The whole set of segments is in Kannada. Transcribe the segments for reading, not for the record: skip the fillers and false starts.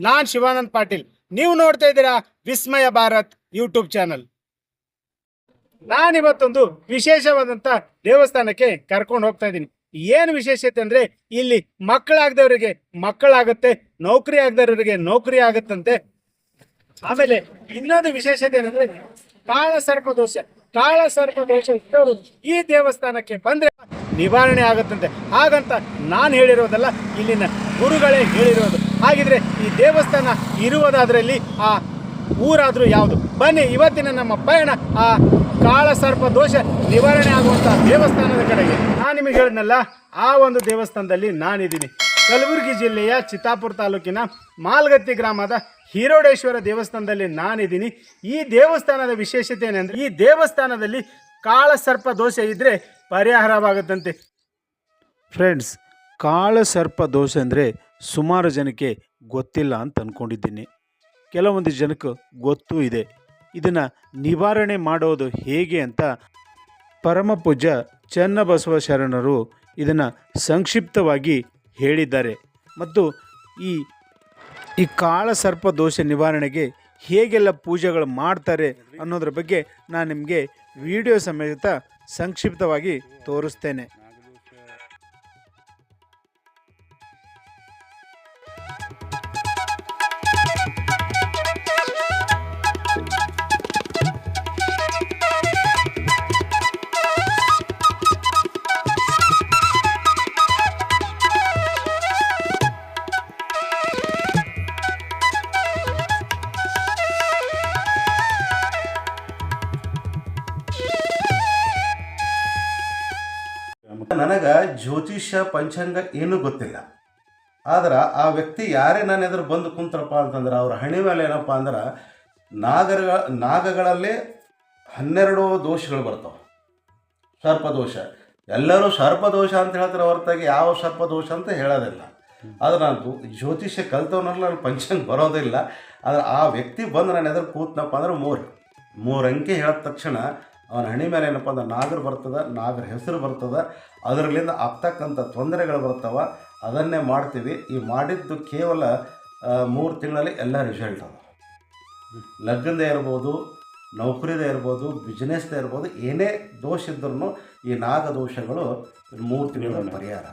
ನಾನ್ ಶಿವಾನಂದ್ ಪಾಟೀಲ್. ನೀವು ನೋಡ್ತಾ ಇದ್ದೀರಾ ವಿಸ್ಮಯ ಭಾರತ್ ಯೂಟ್ಯೂಬ್ ಚಾನಲ್. ನಾನಿವತ್ತೊಂದು ವಿಶೇಷವಾದಂತ ದೇವಸ್ಥಾನಕ್ಕೆ ಕರ್ಕೊಂಡು ಹೋಗ್ತಾ ಇದ್ದೀನಿ. ಏನು ವಿಶೇಷತೆ ಅಂದ್ರೆ ಇಲ್ಲಿ ಮಕ್ಕಳಾಗದವರಿಗೆ ಮಕ್ಕಳಾಗುತ್ತೆ, ನೌಕರಿ ಆಗದವರಿಗೆ ನೌಕರಿ ಆಗುತ್ತಂತೆ. ಆಮೇಲೆ ಇನ್ನೊಂದು ವಿಶೇಷತೆ ಏನಂದ್ರೆ ಕಾಳಸರ್ಪ ದೋಷ ಇದ್ದವರು ಈ ದೇವಸ್ಥಾನಕ್ಕೆ ಬಂದ್ರೆ ನಿವಾರಣೆ ಆಗುತ್ತಂತೆ. ಹಾಗಂತ ನಾನು ಹೇಳಿರೋದಲ್ಲ, ಇಲ್ಲಿನ ಗುರುಗಳೇ ಹೇಳಿರೋದು. ಹಾಗಿದ್ರೆ ಈ ದೇವಸ್ಥಾನ ಇರುವುದಾದ್ರಲ್ಲಿ ಆ ಊರಾದ್ರೂ ಯಾವುದು? ಬನ್ನಿ ಇವತ್ತಿನ ನಮ್ಮ ಪಯಣ ಆ ಕಾಳಸರ್ಪ ದೋಷ ನಿವಾರಣೆ ಆಗುವಂತ ದೇವಸ್ಥಾನದ ಕಡೆಗೆ. ನಾನು ನಿಮಗೆ ಹೇಳಿದ್ನಲ್ಲ, ಆ ಒಂದು ದೇವಸ್ಥಾನದಲ್ಲಿ ನಾನಿದ್ದೀನಿ. ಕಲಬುರಗಿ ಜಿಲ್ಲೆಯ ಚಿತ್ತಾಪುರ ತಾಲೂಕಿನ ಮಾಲ್ಗತ್ತಿ ಗ್ರಾಮದ ಹಿರೋಡೇಶ್ವರ ದೇವಸ್ಥಾನದಲ್ಲಿ ನಾನಿದ್ದೀನಿ. ಈ ದೇವಸ್ಥಾನದ ವಿಶೇಷತೆ ಏನಂದ್ರೆ, ಈ ದೇವಸ್ಥಾನದಲ್ಲಿ ಕಾಳಸರ್ಪ ದೋಷ ಇದ್ರೆ ಪರಿಹಾರವಾಗುತ್ತಂತೆ. ಫ್ರೆಂಡ್ಸ್, ಕಾಳಸರ್ಪ ದೋಷ ಅಂದರೆ ಸುಮಾರು ಜನಕ್ಕೆ ಗೊತ್ತಿಲ್ಲ ಅಂತ ಅಂದ್ಕೊಂಡಿದ್ದೀನಿ. ಕೆಲವೊಂದು ಜನಕ್ಕೆ ಗೊತ್ತೂ ಇದೆ. ಇದನ್ನು ನಿವಾರಣೆ ಮಾಡೋದು ಹೇಗೆ ಅಂತ ಪರಮ ಪೂಜ್ಯ ಚನ್ನಬಸವ ಶರಣರು ಇದನ್ನು ಸಂಕ್ಷಿಪ್ತವಾಗಿ ಹೇಳಿದ್ದಾರೆ. ಮತ್ತು ಈ ಕಾಳಸರ್ಪ ದೋಷ ನಿವಾರಣೆಗೆ ಹೇಗೆಲ್ಲ ಪೂಜೆಗಳು ಮಾಡ್ತಾರೆ ಅನ್ನೋದ್ರ ಬಗ್ಗೆ ನಾನು ನಿಮಗೆ ವಿಡಿಯೋ ಸಮೇತ ಸಂಕ್ಷಿಪ್ತವಾಗಿ ತೋರಿಸ್ತೇನೆ. ನನಗೆ ಜ್ಯೋತಿಷ್ಯ ಪಂಚಾಂಗ ಏನೂ ಗೊತ್ತಿಲ್ಲ. ಆದ್ರೆ ಆ ವ್ಯಕ್ತಿ ಯಾರೇ ನನ್ನ ಎದುರು ಬಂದು ಕುಂತ್ರಪ್ಪ ಅಂತಂದ್ರೆ ಅವ್ರ ಹಣೆ ಮೇಲೆ ಏನಪ್ಪ ಅಂದ್ರೆ ನಾಗಗಳಲ್ಲೇ 12 ದೋಷಗಳು ಬರ್ತಾವೆ. ಸರ್ಪದೋಷ ಎಲ್ಲರೂ ಸರ್ಪದೋಷ ಅಂತ ಹೇಳ್ತಾರೆ ಹೊರತಾಗಿ ಯಾವ ಸರ್ಪದೋಷ ಅಂತ ಹೇಳೋದಿಲ್ಲ. ಆದರೆ ನಾನು ಜ್ಯೋತಿಷ್ಯ ಕಲ್ತವನಲ್ಲ, ನಾನು ಪಂಚಾಂಗ ಬರೋದಿಲ್ಲ. ಆದರೆ ಆ ವ್ಯಕ್ತಿ ಬಂದು ನನ್ನ ಎದುರು ಕೂತ್ನಪ್ಪ ಅಂದ್ರೆ ಮೂರು ಅಂಕೆ ಹೇಳಿದ ತಕ್ಷಣ ಅವನ ಹಣೆ ಮೇಲೆ ಏನಪ್ಪ ಅಂದ್ರೆ ನಾಗರು ಬರ್ತದೆ, ನಾಗರ ಹೆಸರು ಬರ್ತದೆ, ಅದರಲ್ಲಿಂದ ಆಗ್ತಕ್ಕಂಥ ತೊಂದರೆಗಳು ಬರ್ತಾವೆ. ಅದನ್ನೇ ಮಾಡ್ತೀವಿ. ಈ ಮಾಡಿದ್ದು ಕೇವಲ 3 ತಿಂಗಳಲ್ಲಿ ಎಲ್ಲ ರಿಸಲ್ಟ್ ಅದ. ಲಗ್ನದೇ ಇರ್ಬೋದು, ನೌಕರಿದೇ ಇರ್ಬೋದು, ಬಿಸ್ನೆಸ್ದೇ ಇರ್ಬೋದು, ಏನೇ ದೋಷ ಇದ್ರೂ ಈ ನಾಗ ದೋಷಗಳು 3 ತಿಂಗಳ ಪರಿಹಾರ.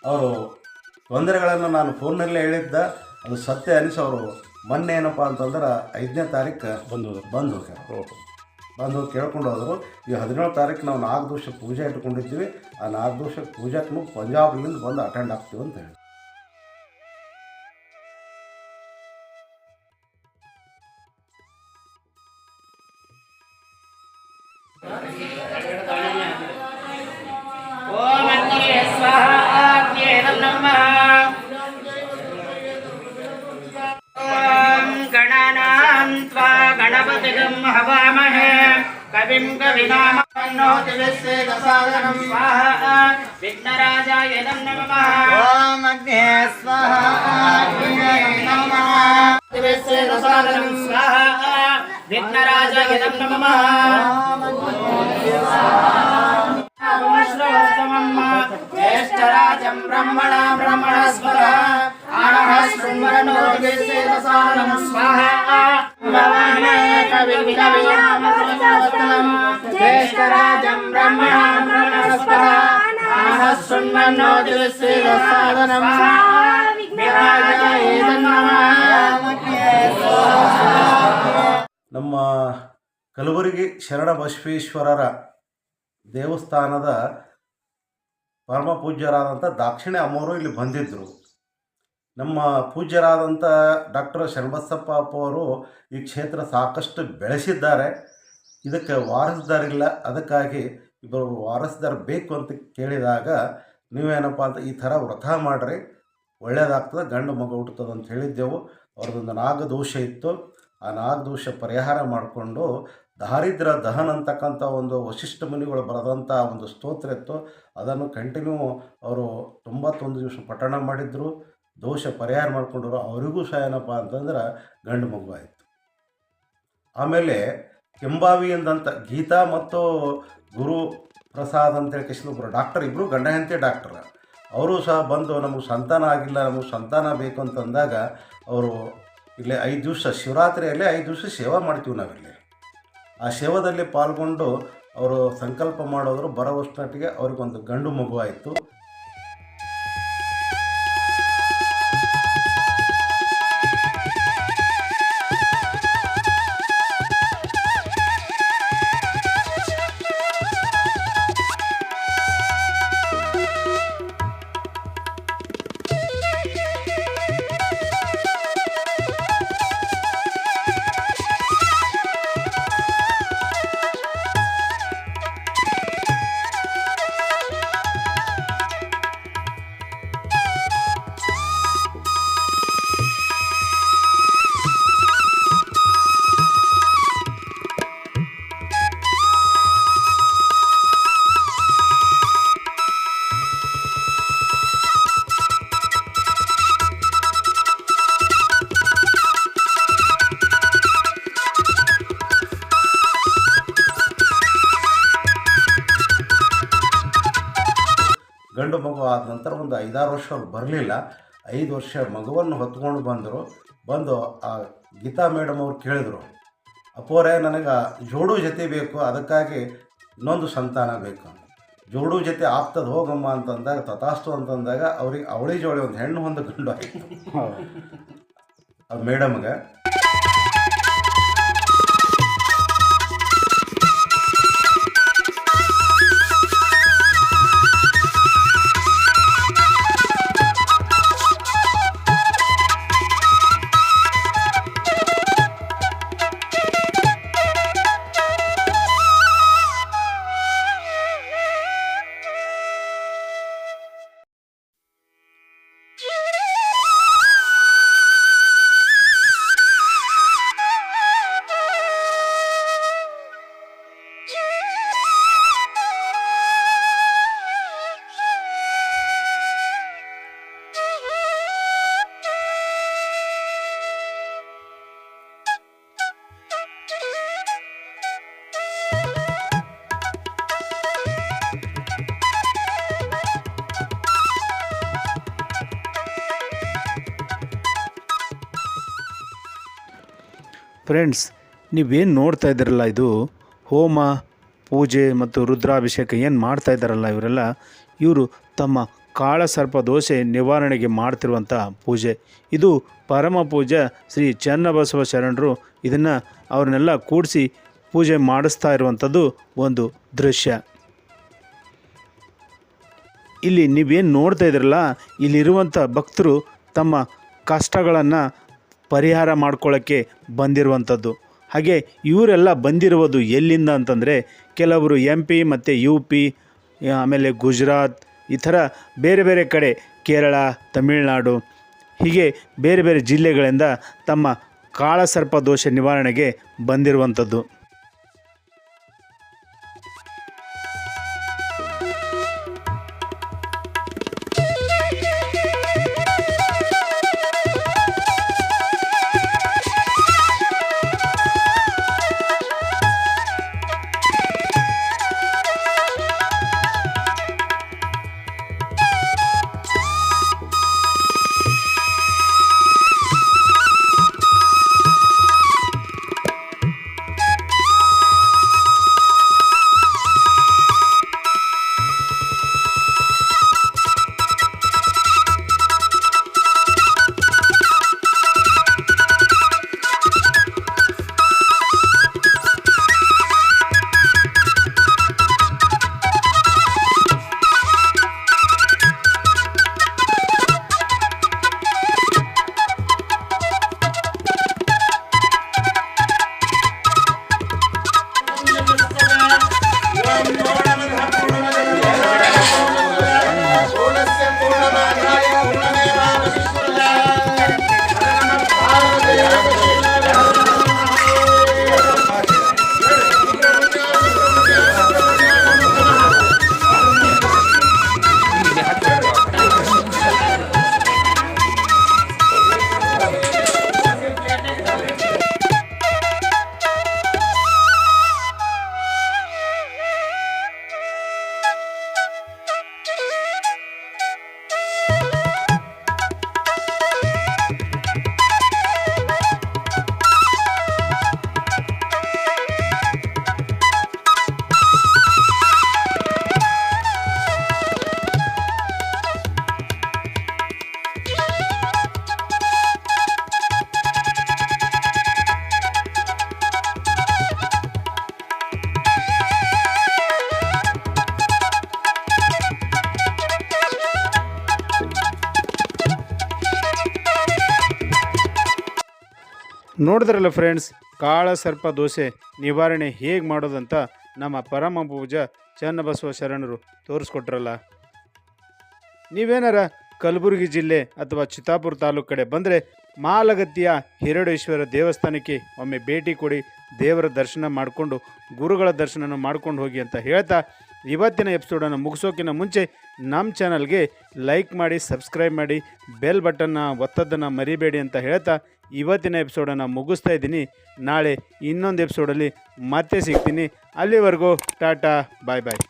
ಅವರು ತೊಂದರೆಗಳನ್ನು ನಾನು ಫೋನ್ನಲ್ಲೇ ಹೇಳಿದ್ದ, ಅದು ಸತ್ಯ ಅನಿಸಿ ಅವರು ಮೊನ್ನೆ ಏನಪ್ಪ ಅಂತಂದ್ರೆ 5ನೇ ತಾರೀಕು ಬಂದು ಹೋಗ್ಯಾರ. ಬಂದು ಕೇಳ್ಕೊಂಡು ಹೋದರು. ಈ 17ನೇ ತಾರೀಕು ನಾವು ನಾಗದೋಷ ಪೂಜೆ ಇಟ್ಕೊಂಡಿದ್ದೀವಿ. ಆ ನಾಗದೋಷ ಪೂಜೆಗೂ ಪಂಜಾಬ್ಲಿಂದ ಬಂದು ಅಟೆಂಡ್ ಆಗ್ತೀವಿ ಅಂತ ಹೇಳಿ. कविं कविनामन्नो दिवसेदसादनं स्वाहा विघ्नराजाय नमः ॐ अग्ने स्वाहा नमः दिवसेदसादनं स्वाहा विघ्नराजाय नमः ज्येष्ठराजं ब्रह्मणा ब्रह्मणस्पद आनः शृण्वन्नो दिवसेदसादनं स्वाहा ज्येष्ठराजं ब्रह्मणा ब्रह्मणस्पद आनः शृण्वन्नो दिवसेदसादनं विघ्नराजाय नमः ನಮ್ಮ ಕಲಬುರಗಿ ಶರಣಬಸವೇಶ್ವರರ ದೇವಸ್ಥಾನದ ಪರಮ ಪೂಜ್ಯರಾದಂಥ ದಾಕ್ಷಿಣೆ ಅಮ್ಮವರು ಇಲ್ಲಿ ಬಂದಿದ್ದರು. ನಮ್ಮ ಪೂಜ್ಯರಾದಂಥ ಡಾಕ್ಟರ್ ಶರಣಬಸಪ್ಪ ಅವರು ಈ ಕ್ಷೇತ್ರ ಸಾಕಷ್ಟು ಬೆಳೆಸಿದ್ದಾರೆ. ಇದಕ್ಕೆ ವಾರಸುದಾರಿಲ್ಲ, ಅದಕ್ಕಾಗಿ ಇಬ್ಬರು ವಾರಸುದಾರ ಬೇಕು ಅಂತ ಕೇಳಿದಾಗ ನೀವೇನಪ್ಪ ಅಂತ ಈ ಥರ ವ್ರತ ಮಾಡಿರಿ, ಒಳ್ಳೆಯದಾಗ್ತದೆ, ಗಂಡು ಮಗು ಹುಟ್ಟುತ್ತದೆ ಅಂತ ಹೇಳಿದ್ದೆವು. ಅವ್ರದ್ದೊಂದು ನಾಗದೋಷ ಇತ್ತು. ಆ ನಾಗದೋಷ ಪರಿಹಾರ ಮಾಡಿಕೊಂಡು ದಾರಿದ್ರ್ಯ ದಹನ ಅಂತಕ್ಕಂಥ ಒಂದು ವಶಿಷ್ಠ ಮುನಿಗಳು ಬರೆದಂಥ ಒಂದು ಸ್ತೋತ್ರ ಇತ್ತು. ಅದನ್ನು ಕಂಟಿನ್ಯೂ ಅವರು 91 ದಿವಸ ಪಠಣ ಮಾಡಿದ್ರು. ದೋಷ ಪರಿಹಾರ ಮಾಡಿಕೊಂಡ್ರು. ಅವರಿಗೂ ಸಹ ಏನಪ್ಪ ಅಂತಂದ್ರೆ ಗಂಡು ಮಗು ಆಯಿತು. ಆಮೇಲೆ ಕೆಂಬಾವಿಯಿಂದಂತ ಗೀತಾ ಮತ್ತು ಗುರು ಪ್ರಸಾದ್ ಅಂತೇಳಿ ಕೃಷ್ಣೊಬ್ಬರು ಡಾಕ್ಟರ್, ಇಬ್ಬರು ಗಂಡ ಹೆಂಡತಿ ಡಾಕ್ಟರ್. ಅವರು ಸಹ ಬಂದು ನಮಗೆ ಸಂತಾನ ಆಗಿಲ್ಲ, ನಮಗೆ ಸಂತಾನ ಬೇಕು ಅಂತಂದಾಗ ಅವರು ಇಲ್ಲಿ 5 ದಿವಸ ಶಿವರಾತ್ರಿಯಲ್ಲಿ 5 ದಿವಸ ಸೇವಾ ಮಾಡ್ತೀವಿ ನಾವಿಲ್ಲಿ. ಆ ಸೇವಾದಲ್ಲಿ ಪಾಲ್ಗೊಂಡು ಅವರು ಸಂಕಲ್ಪ ಮಾಡೋದ್ರು. ಬರೋ ವರ್ಷನಟ್ಟಿಗೆ ಅವ್ರಿಗೊಂದು ಗಂಡು ಮಗು ಆಯಿತು. ಗಂಡು ಮಗು ಆದ ನಂತರ ಒಂದು 5-6 ವರ್ಷ ಅವ್ರು ಬರಲಿಲ್ಲ. 5 ವರ್ಷ ಮಗುವನ್ನು ಹೊತ್ಕೊಂಡು ಬಂದು ಆ ಗೀತಾ ಮೇಡಮ್ ಅವ್ರು ಕೇಳಿದರು, ಅಪ್ಪೋರೇ ನನಗೆ ಜೋಡು ಜೊತೆ ಬೇಕು, ಅದಕ್ಕಾಗಿ ಇನ್ನೊಂದು ಸಂತಾನ ಬೇಕು. ಜೋಡು ಜೊತೆ ಆಗ್ತದೆ ಹೋಗಮ್ಮ ಅಂತಂದಾಗ ತಥಾಸ್ತು ಅಂತಂದಾಗ ಅವ್ರಿಗೆ ಅವಳಿ ಜೋಳಿ ಒಂದು ಹೆಣ್ಣು ಒಂದು ಗಂಡು ಆಯಿತು ಆ ಮೇಡಮ್ಗೆ. ಫ್ರೆಂಡ್ಸ್, ನೀವೇನು ನೋಡ್ತಾ ಇದ್ದೀರಲ್ಲ, ಇದು ಹೋಮ ಪೂಜೆ ಮತ್ತು ರುದ್ರಾಭಿಷೇಕ ಏನು ಮಾಡ್ತಾ ಇದ್ದಾರಲ್ಲ ಇವರು ತಮ್ಮ ಕಾಳಸರ್ಪ ದೋಷೆ ನಿವಾರಣೆಗೆ ಮಾಡ್ತಿರುವಂಥ ಪೂಜೆ. ಇದು ಪರಮ ಪೂಜ್ಯ ಶ್ರೀ ಚನ್ನಬಸವ ಶರಣರು ಇದನ್ನು ಅವ್ರನ್ನೆಲ್ಲ ಕೂಡಿಸಿ ಪೂಜೆ ಮಾಡಿಸ್ತಾ ಇರುವಂಥದ್ದು ಒಂದು ದೃಶ್ಯ. ಇಲ್ಲಿ ನೀವೇನು ನೋಡ್ತಾ ಇದ್ದೀರಲ್ಲ, ಇಲ್ಲಿರುವಂಥ ಭಕ್ತರು ತಮ್ಮ ಕಷ್ಟಗಳನ್ನು ಪರಿಹಾರ ಮಾಡ್ಕೊಳ್ಳೋಕ್ಕೆ ಬಂದಿರುವಂಥದ್ದು. ಹಾಗೆ ಇವರೆಲ್ಲ ಬಂದಿರುವುದು ಎಲ್ಲಿಂದ ಅಂತಂದರೆ ಕೆಲವರು MP ಮತ್ತು UP, ಆಮೇಲೆ ಗುಜರಾತ್, ಈ ಥರ ಬೇರೆ ಬೇರೆ ಕಡೆ, ಕೇರಳ, ತಮಿಳುನಾಡು, ಹೀಗೆ ಬೇರೆ ಬೇರೆ ಜಿಲ್ಲೆಗಳಿಂದ ತಮ್ಮ ಕಾಳಸರ್ಪ ದೋಷ ನಿವಾರಣೆಗೆ ಬಂದಿರುವಂಥದ್ದು. ನೋಡಿದ್ರಲ್ಲ ಫ್ರೆಂಡ್ಸ್, ಕಾಳ ಸರ್ಪ ದೋಷೆ ನಿವಾರಣೆ ಹೇಗೆ ಮಾಡೋದಂತ ನಮ್ಮ ಪರಮ ಪೂಜ ಚನ್ನಬಸವ ಶರಣರು ತೋರಿಸ್ಕೊಟ್ರಲ್ಲ. ನೀವೇನಾರ ಕಲಬುರಗಿ ಜಿಲ್ಲೆ ಅಥವಾ ಚಿತ್ತಾಪುರ ತಾಲೂಕು ಕಡೆ ಬಂದರೆ ಮಾಲಗತ್ತಿಯ ಹಿರಡೇಶ್ವರ ದೇವಸ್ಥಾನಕ್ಕೆ ಒಮ್ಮೆ ಭೇಟಿ ಕೊಡಿ, ದೇವರ ದರ್ಶನ ಮಾಡಿಕೊಂಡು ಗುರುಗಳ ದರ್ಶನ ಮಾಡ್ಕೊಂಡು ಹೋಗಿ ಅಂತ ಹೇಳ್ತಾ ಇವತ್ತಿನ ಎಪಿಸೋಡನ್ನು ಮುಗಿಸೋಕ್ಕಿಂತ ಮುಂಚೆ ನಮ್ಮ ಚಾನಲ್ಗೆ ಲೈಕ್ ಮಾಡಿ, ಸಬ್ಸ್ಕ್ರೈಬ್ ಮಾಡಿ, ಬೆಲ್ ಬಟನ್ನ ಒತ್ತೋದನ್ನು ಮರಿಬೇಡಿ ಅಂತ ಹೇಳ್ತಾ ಇವತ್ತಿನ ಎಪಿಸೋಡನ್ನು ಮುಗಿಸ್ತಾ ಇದ್ದೀನಿ. ನಾಳೆ ಇನ್ನೊಂದು ಎಪಿಸೋಡಲ್ಲಿ ಮತ್ತೆ ಸಿಗ್ತೀನಿ. ಅಲ್ಲಿವರೆಗೂ ಟಾಟಾ, ಬಾಯ್ ಬಾಯ್.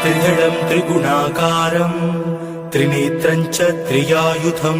त्रिदलं त्रिगुणाकारं त्रिनेत्रं च त्रियायुधं